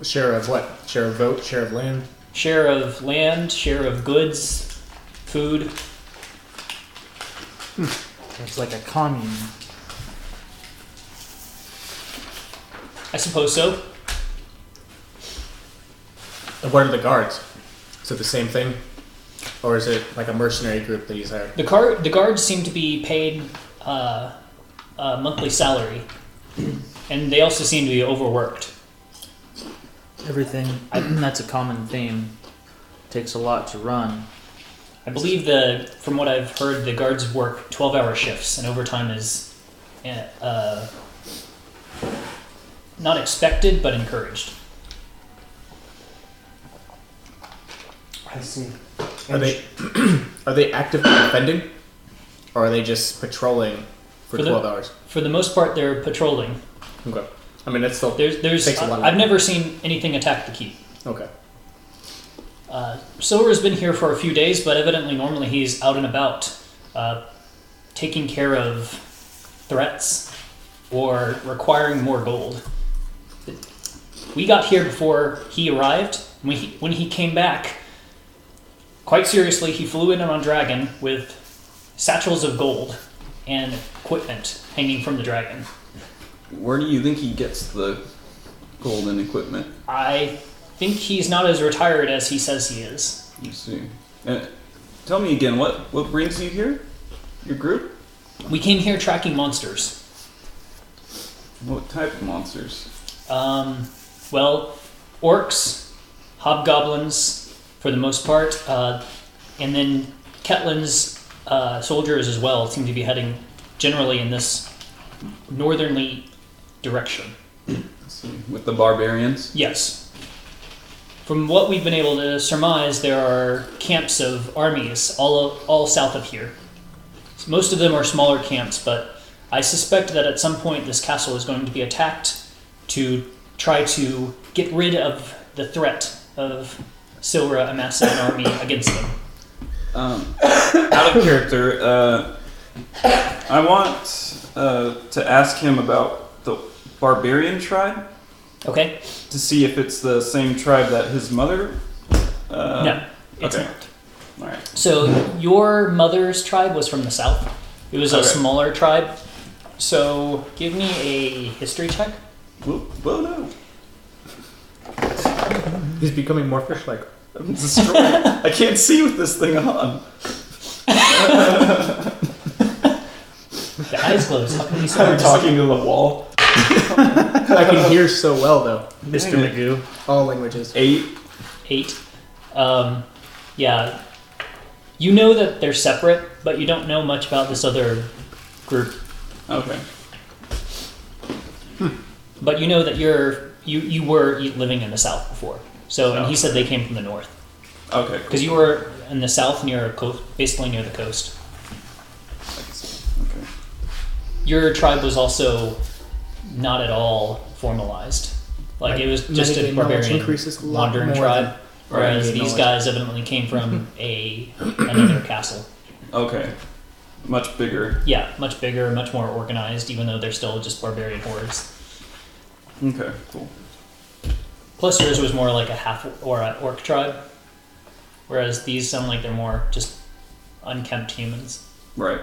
Share of what? Share of vote? Share of land? Share of land, share of goods, food. It's like a commune. I suppose so. And what are the guards? Is it the same thing? Or is it like a mercenary group that he's hired? The guards seem to be paid a monthly salary. And they also seem to be overworked. Everything, that's a common theme. Takes a lot to run. I believe from what I've heard, the guards work 12-hour shifts, and overtime is not expected, but encouraged. I see. Are they actively defending? Or are they just patrolling for 12 hours? For the most part, they're patrolling. Okay. I mean, that's still There's takes a lot of I've never seen anything attack the keep. Okay. Silra's been here for a few days, but evidently normally he's out and about, taking care of threats or requiring more gold. We got here before he arrived. When he came back, quite seriously, he flew in on a dragon with satchels of gold and equipment hanging from the dragon. Where do you think he gets the golden equipment? I think he's not as retired as he says he is. You see. Tell me again, what brings you here? Your group? We came here tracking monsters. What type of monsters? Well, orcs, hobgoblins, for the most part, and then Ketlin's soldiers as well seem to be heading generally in this northerly direction. Let's see. With the barbarians? Yes. From what we've been able to surmise, there are camps of armies all south of here. Most of them are smaller camps, but I suspect that at some point this castle is going to be attacked to try to get rid of the threat of Silra amassing an army against them. Out of character, I want to ask him about the barbarian tribe. Okay? To see if it's the same tribe that his mother... No, it's okay. not. All right. So your mother's tribe was from the south. It was a smaller tribe. So give me a history check. Whoa, no. He's becoming more fish-like. I'm destroyed. I can't see with this thing on. The eyes closed. How can you see? I'm talking to the wall. I can hear so well, though. Mr. Magoo. All languages. 8. 8. Yeah. You know that they're separate, but you don't know much about this other group. Okay. But you know that you were living in the south before. So, and he said they came from the north. Okay. Because you were in the south near basically near the coast. I can see. Okay. Your tribe was also not at all formalized. Like it was just a barbarian wandering tribe. Whereas these guys evidently came from another castle. Okay. Much bigger. Yeah, much bigger, much more organized, even though they're still just barbarian hordes. Okay, cool. Plus yours was more like a half or an orc tribe. Whereas these sound like they're more just unkempt humans. Right.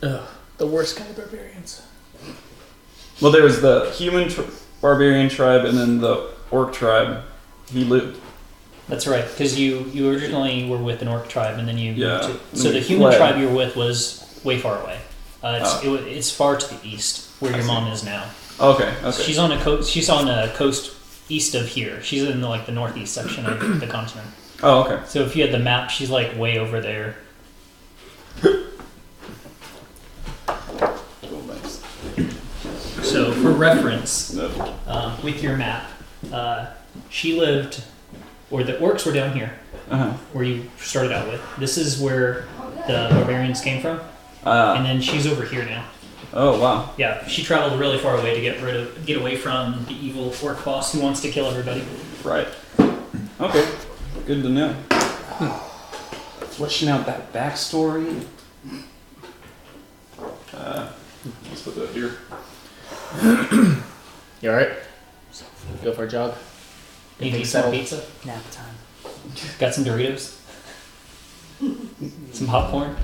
Ugh, the worst kind of barbarians. Well, there was the human barbarian tribe and then the orc tribe. He lived. That's right, because you originally were with an orc tribe, and then you moved to, so the we human fled. tribe you were with was way far away. It's far to the east, where your mom is now. Okay. She's on a coast. She's on a coast east of here. She's in the northeast section of the continent. Oh, okay. So if you had the map, she's like way over there. So for reference, with your map, she lived, or the orcs were down here, where you started out with. This is where the barbarians came from, and then she's over here now. Oh, wow. Yeah, she traveled really far away to get away from the evil orc boss who wants to kill everybody. Right. Okay. Good to know. Fleshing out that backstory. Let's put that here. You alright? Go for a jog? Need to They eat some settled. pizza? Nap time. Got some Doritos? Some popcorn?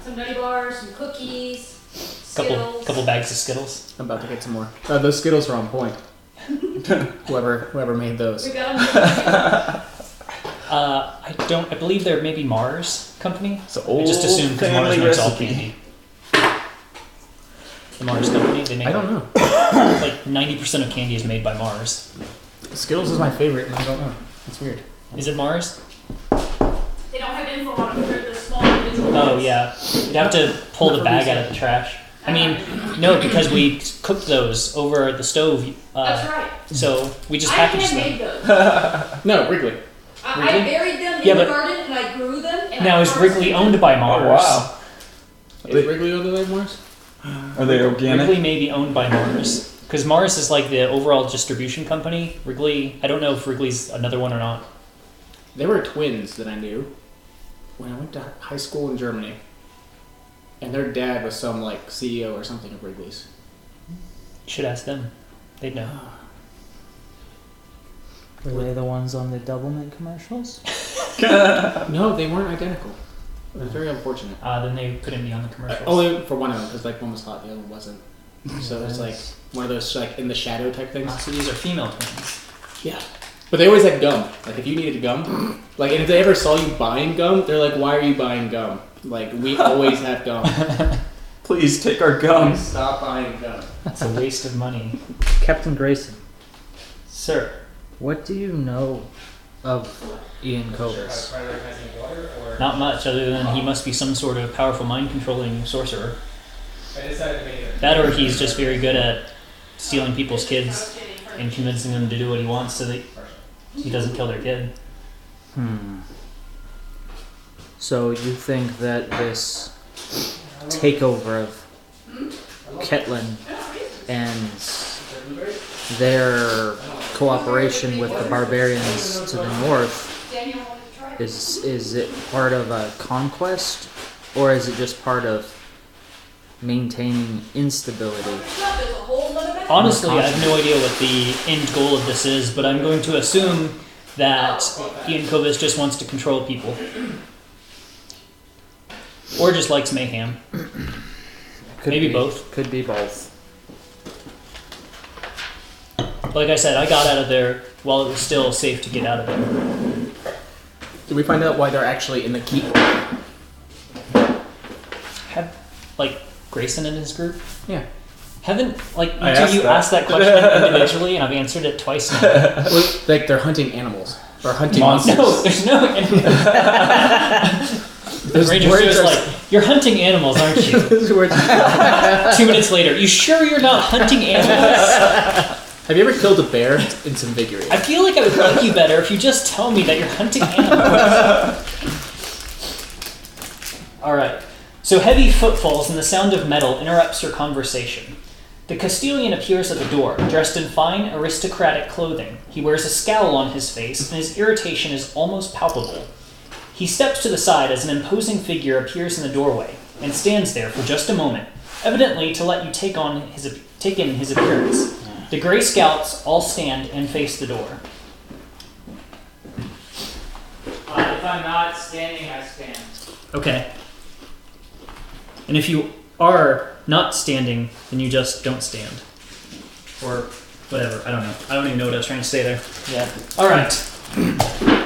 Some nutty bars, some cookies, Skittles. Couple bags of Skittles? I'm about to get some more. Those Skittles are on point. whoever made those. We got them. I believe they're maybe Mars company. It's an I just old assumed because Mars family makes all recipe. candy. The Mars company, they make I don't know. like 90% of candy is made by Mars. Skittles is my favorite, and I don't know. It's weird. Is it Mars? They don't have info on it compared to the small individual Oh ones. yeah. You'd have to pull the bag out of the trash. I mean, no, because we cooked those over the stove. That's right. So we just I packaged handmade them. those. No, Wrigley. I Wrigley? buried them Yeah, in the but- garden and I grew them. And Now I is Wrigley owned by Mars? Oh, wow. Is Wrigley on the Lake Mars? Are they organic? Wrigley may be owned by Mars. Because Mars is like the overall distribution company. Wrigley, I don't know if Wrigley's another one or not. They were twins that I knew when I went to high school in Germany. And their dad was some like CEO or something of Wrigley's. You should ask them. They'd know. Were they the ones on the Doublemint commercials? No, they weren't identical. It was very unfortunate. Then they couldn't be on the commercials. Only for one of them, because like one was hot, the other one wasn't. So it was like one of those like in the shadow type things. So these are female twins. Yeah. But they always had gum. Like if you needed gum, like and if they ever saw you buying gum, they're like, "Why are you buying gum?" Like we always have gum. Please take our gum. Stop buying gum. It's a waste of money. Captain Grayson, Sir. what do you know of Ian Cobus? Not much other than he must be some sort of powerful mind controlling sorcerer. That or he's just very good at stealing people's kids and convincing them to do what he wants so that he doesn't kill their kid. So you think that this takeover of Ketlin and their cooperation with the barbarians to the north Daniel wanted to try it. is it part of a conquest, or is it just part of maintaining instability? There's a whole nother bag. Honestly, I have no idea what the end goal of this is, but I'm going to assume that Ian Cobus just wants to control people. Or just likes mayhem. Could Maybe be, both. Could be both. Like I said, I got out of there while it was still safe to get out of there. Did we find out why they're actually in the keep? Have, like, Grayson in his group? Yeah. Haven't, like, I until asked you that. asked that question individually, and I've answered it twice now. Well, like they're hunting animals or hunting monsters. No, there's no Those Ranger's words just are- like, you're hunting animals, aren't you? Those words- 2 minutes later, you sure you're not hunting animals? Have you ever killed a bear? It's invigorating. I feel like I would like you better if you just tell me that you're hunting animals. Alright, so heavy footfalls and the sound of metal interrupts your conversation. The Castilian appears at the door, dressed in fine, aristocratic clothing. He wears a scowl on his face, and his irritation is almost palpable. He steps to the side as an imposing figure appears in the doorway, and stands there for just a moment, evidently to let you take in his appearance. The Grey Scouts all stand and face the door. If I'm not standing, I stand. Okay. And if you are not standing, then you just don't stand. Or whatever, I don't know. I don't even know what I was trying to say there. Yeah. Alright.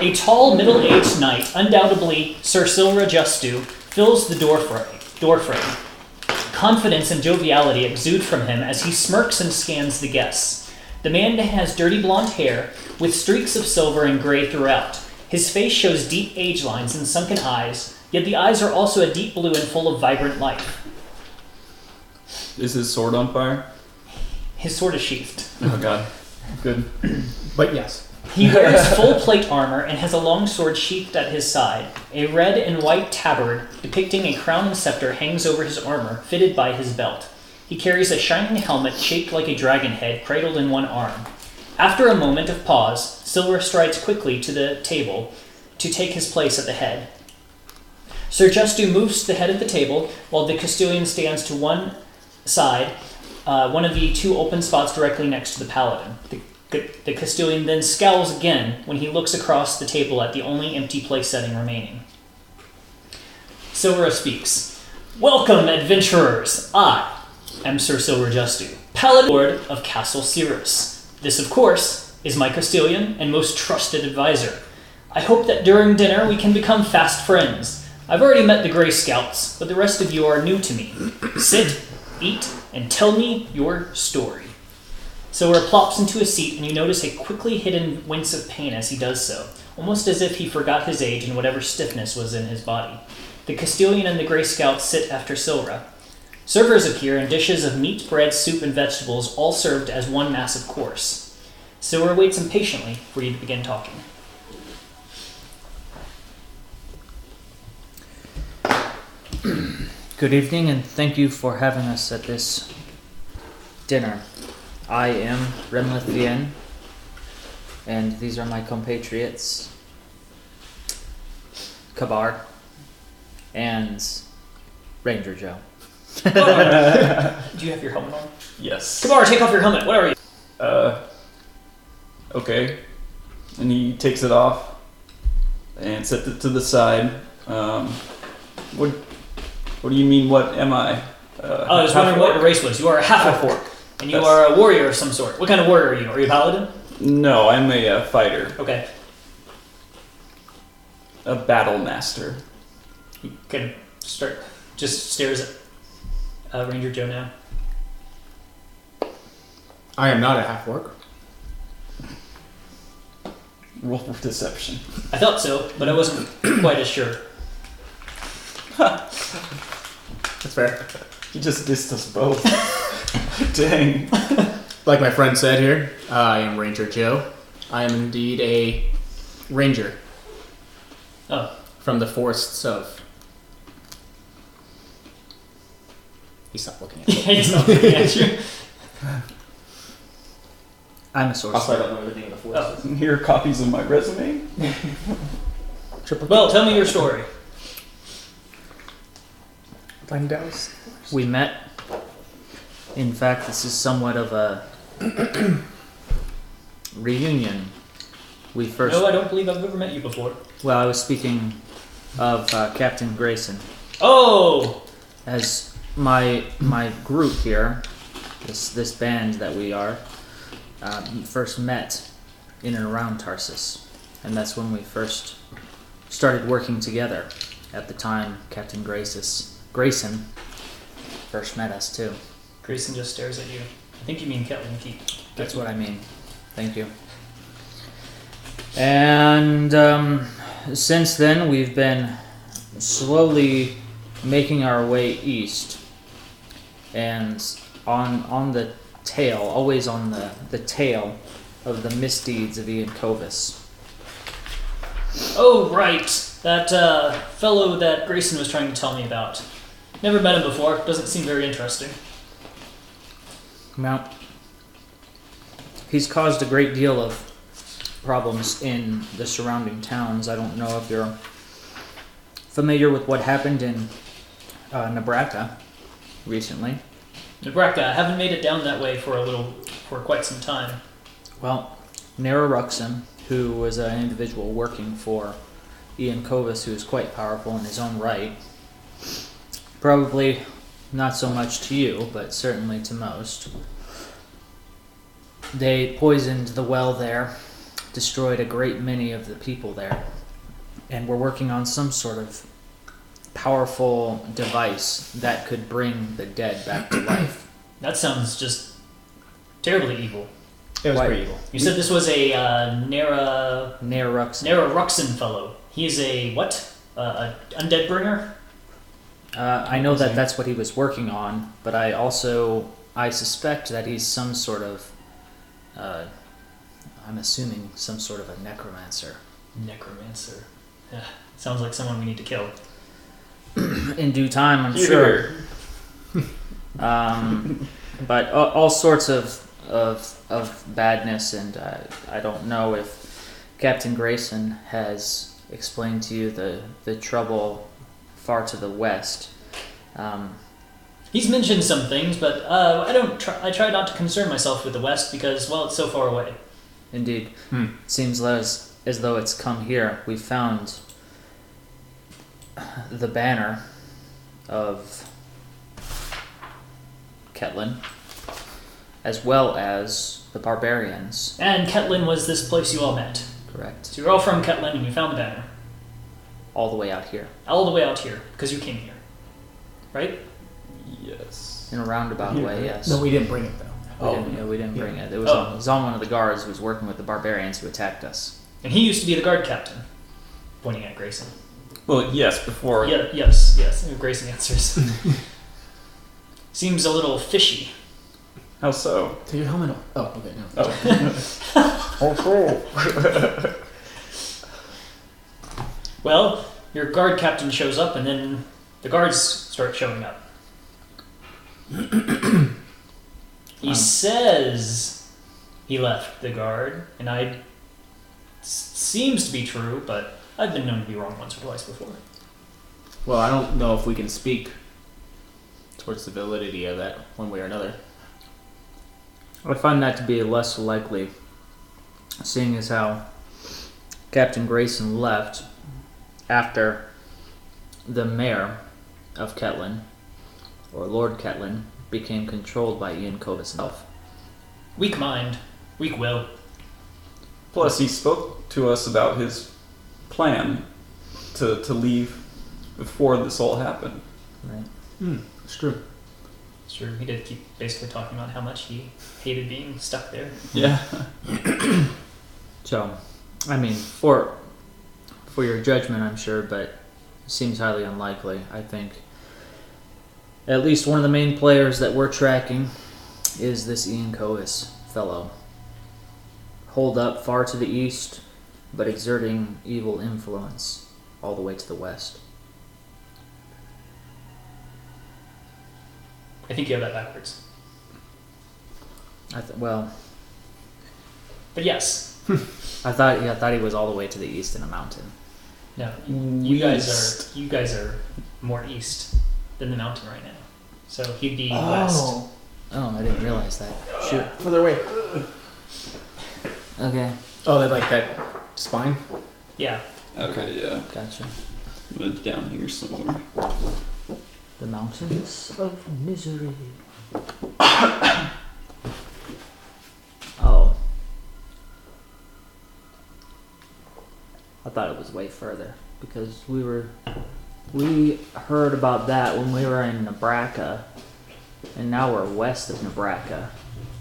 A tall, middle-aged knight, undoubtedly Sir Silra Justew, fills the door frame. Confidence and joviality exude from him as he smirks and scans the guests. The man has dirty blonde hair, with streaks of silver and gray throughout. His face shows deep age lines and sunken eyes, yet the eyes are also a deep blue and full of vibrant life. Is his sword on fire? His sword is sheathed. Oh god. Good. But yes. He wears full plate armor and has a long sword sheathed at his side. A red and white tabard depicting a crown and scepter hangs over his armor, fitted by his belt. He carries a shining helmet shaped like a dragon head, cradled in one arm. After a moment of pause, Silver strides quickly to the table to take his place at the head. Sir Justew moves to the head of the table, while the Castilian stands to one side, one of the 2 open spots directly next to the paladin. The Castilian then scowls again when he looks across the table at the only empty place setting remaining. Silra speaks. Welcome, adventurers! I am Sir Silra Justew, Paladin Lord of Castle Sirus. This, of course, is my Castilian and most trusted advisor. I hope that during dinner we can become fast friends. I've already met the Grey Scouts, but the rest of you are new to me. Sit, eat, and tell me your story. Silra plops into a seat, and you notice a quickly hidden wince of pain as he does so, almost as if he forgot his age and whatever stiffness was in his body. The Castilian and the Grey Scouts sit after Silra. Servers appear, and dishes of meat, bread, soup, and vegetables, all served as one massive course. Silra waits impatiently for you to begin talking. Good evening, and thank you for having us at this dinner. I am Remlith Vien, and these are my compatriots, Kabar and Ranger Joe. Do you have your helmet on? Yes. Kabar, take off your helmet. What are you? Okay. And he takes it off and sets it to the side. What do you mean, what am I? I was wondering what your race was. You are a half-orc, and you are a warrior of some sort. What kind of warrior are you? Are you a paladin? No, I'm a fighter. Okay. A battle master. You can start. Just stares at Ranger Joe now. I am not a half-orc. Roll for deception. I thought so, but I wasn't quite as sure. That's fair. He just dissed us both. Dang. Like my friend said here, I am Ranger Joe. I am indeed a ranger. Oh. From the forests of... He stopped looking at me. He's not looking at you. I'm a Also, I sorcerer. don't know the name of the forest. And here are copies of my resume. Well, tell me your story. We met. In fact, this is somewhat of a reunion. We first. No, I don't believe I've ever met you before. Well, I was speaking of Captain Grayson. Oh! As my group here, this band that we are, first met in and around Tarsus, and that's when we first started working together. At the time, Captain Grayson first met us too. Grayson just stares at you. I think you mean Ketlin Keep. That's what I mean. Thank you. And since then, we've been slowly making our way east, and on the tail, always on the tail of the misdeeds of Ian Covis. Oh, right. That fellow that Grayson was trying to tell me about. Never met him before. Doesn't seem very interesting. Now, he's caused a great deal of problems in the surrounding towns. I don't know if you're familiar with what happened in Nebraska recently. Nebraska, I haven't made it down that way for quite some time. Well, Nara Ruxon, who was an individual working for Ian Covis, who is quite powerful in his own right, probably not so much to you, but certainly to most. They poisoned the well there, destroyed a great many of the people there, and were working on some sort of powerful device that could bring the dead back to life. That sounds just terribly evil. It was Why- pretty evil. You said this was a Nara Ruxon fellow. He is a what? A undead bringer? I know that that's what he was working on, but I suspect that he's some sort of, I'm assuming some sort of a necromancer. Necromancer. Sounds like someone we need to kill. In due time, I'm sure. But all sorts of badness, and I don't know if Captain Grayson has explained to you the trouble far to the west. He's mentioned some things, but I try not to concern myself with the West because, well, it's so far away. Indeed. Hmm. Seems as though it's come here. We found the banner of Ketlin, as well as the barbarians. And Ketlin was this place you all met. Correct. So you're all from Ketlin and you found the banner. All the way out here. All the way out here, because you came here. Right? Yes. In a roundabout Yeah. way, yes. No, we didn't bring it though. We didn't bring it. It was, Oh. it was on one of the guards who was working with the barbarians who attacked us. And he used to be the guard captain. Pointing at Grayson. Well, yes, before. Yeah, yes. Grayson answers. Seems a little fishy. How so? Take your helmet off. Oh, okay, no. Well, your guard captain shows up and then the guards start showing up. He says he left the guard, and seems to be true, but I've been known to be wrong once or twice before. Well, I don't know if we can speak towards the validity of that one way or another. I find that to be less likely, seeing as how Captain Grayson left after the mayor of Ketlin, or Lord Ketlin, became controlled by Ian Covis himself. Weak mind, weak will. Plus, he spoke to us about his plan to leave before this all happened. Right. It's true. Sure, he did keep basically talking about how much he hated being stuck there. Yeah. So, I mean, for your judgment, I'm sure, but it seems highly unlikely. I think at least one of the main players that we're tracking is this Ian Covis fellow. Holed up far to the east, but exerting evil influence all the way to the west. I think you have that backwards. Well, But yes, I thought he was all the way to the east in a mountain. no, you guys are more east than the mountain right now. So he'd be west. Oh, I didn't realize that. Shoot. Further away. Okay, Oh, they like that spine? Yeah. Okay, yeah. gotcha. I'm down here somewhere. The mountains of misery. Oh. I thought it was way further because we heard about that when we were in Nebraska, and now we're west of Nebraska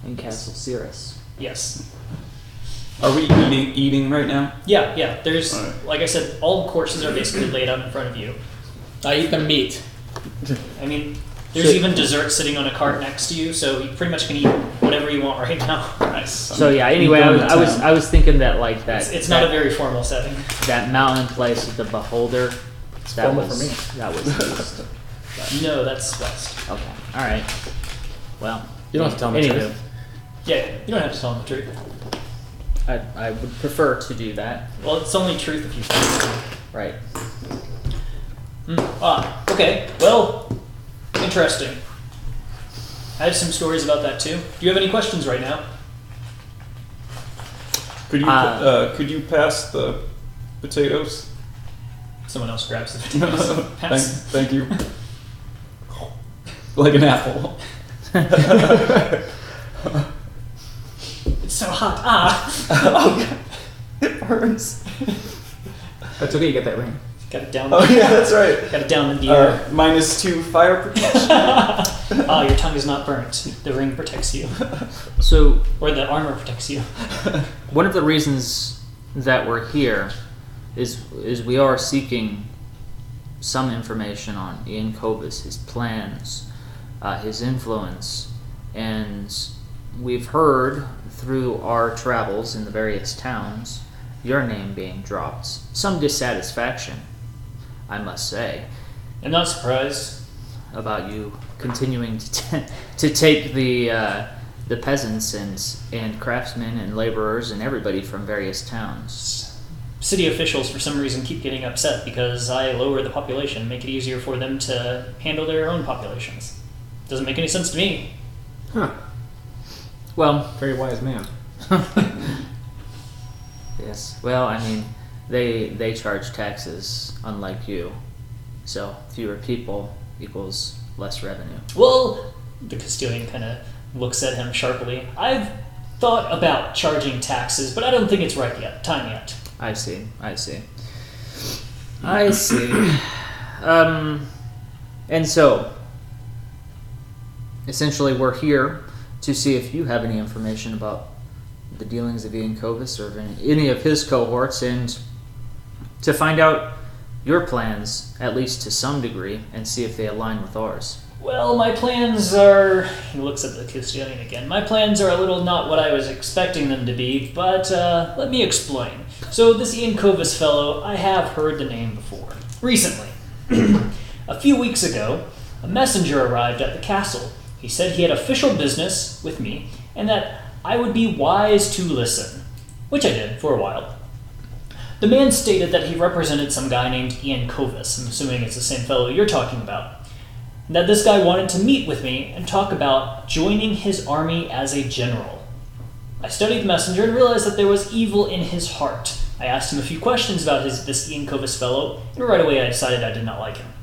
in Castle Sirus. Yes. Are we eating right now? Yeah. There's, Alright. like I said, all the courses are basically laid out in front of you. I eat the meat. I mean, there's Shit. even dessert sitting on a cart next to you, so you pretty much can eat whatever you want right now. Nice. So yeah. Anyway, I was thinking that like that. It's not a very formal setting. that mountain place with the beholder. That formal was for me. that was east. No, that's west. Okay. All right. Well, You don't have to tell me the anywho, truth. Yeah, you don't have to tell them the truth. I would prefer to do that. Well, it's only truth if you tell them. Right. Okay. Well, interesting. I have some stories about that too. Do you have any questions right now? Could you pass the potatoes? Someone else grabs the potatoes. Pass. Thank you. Like an apple. It's so hot. Oh, God. It burns. That's okay, you get that ring. Got it down. Oh yeah, that's right. Got it down in the air. -2 fire protection. Your tongue is not burnt. The ring protects you, So or the armor protects you. one of the reasons that we're here is we are seeking some information on Ian Covis, his plans, his influence, and we've heard through our travels in the various towns your name being dropped. Some dissatisfaction, I must say, I'm not surprised. about you continuing to take the peasants and craftsmen and laborers and everybody from various towns. City officials, for some reason, keep getting upset because I lower the population, make it easier for them to handle their own populations. Doesn't make any sense to me. Huh. Well, Very wise man. Yes. Well, I mean, they charge taxes, unlike you. So fewer people equals less revenue. Well, the Castilian kind of looks at him sharply. I've thought about charging taxes, but I don't think it's time yet. I see. And so, essentially, we're here to see if you have any information about the dealings of Ian Covis or any of his cohorts, and to find out your plans, at least to some degree, and see if they align with ours. Well, my plans are... He looks at the Castilian again. My plans are a little not what I was expecting them to be, but let me explain. So this Ian Covis fellow, I have heard the name before. Recently. A few weeks ago, a messenger arrived at the castle. He said he had official business with me, and that I would be wise to listen, which I did for a while. The man stated that he represented some guy named Ian Covis, I'm assuming it's the same fellow you're talking about, and that this guy wanted to meet with me and talk about joining his army as a general. I studied the messenger and realized that there was evil in his heart. I asked him a few questions about this Ian Covis fellow, and right away I decided I did not like him.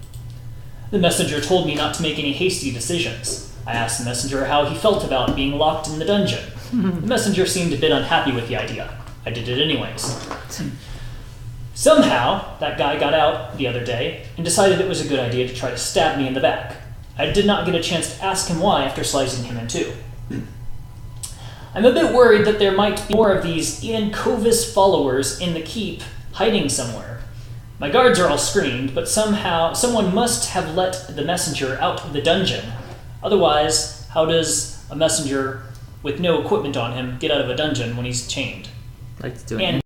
The messenger told me not to make any hasty decisions. I asked the messenger how he felt about being locked in the dungeon. The messenger seemed a bit unhappy with the idea. I did it anyways. Somehow, that guy got out the other day and decided it was a good idea to try to stab me in the back. I did not get a chance to ask him why after slicing him in two. I'm a bit worried that there might be more of these Ian Covis followers in the keep hiding somewhere. My guards are all screened, but somehow someone must have let the messenger out of the dungeon. Otherwise, how does a messenger with no equipment on him get out of a dungeon when he's chained? Like to do it. And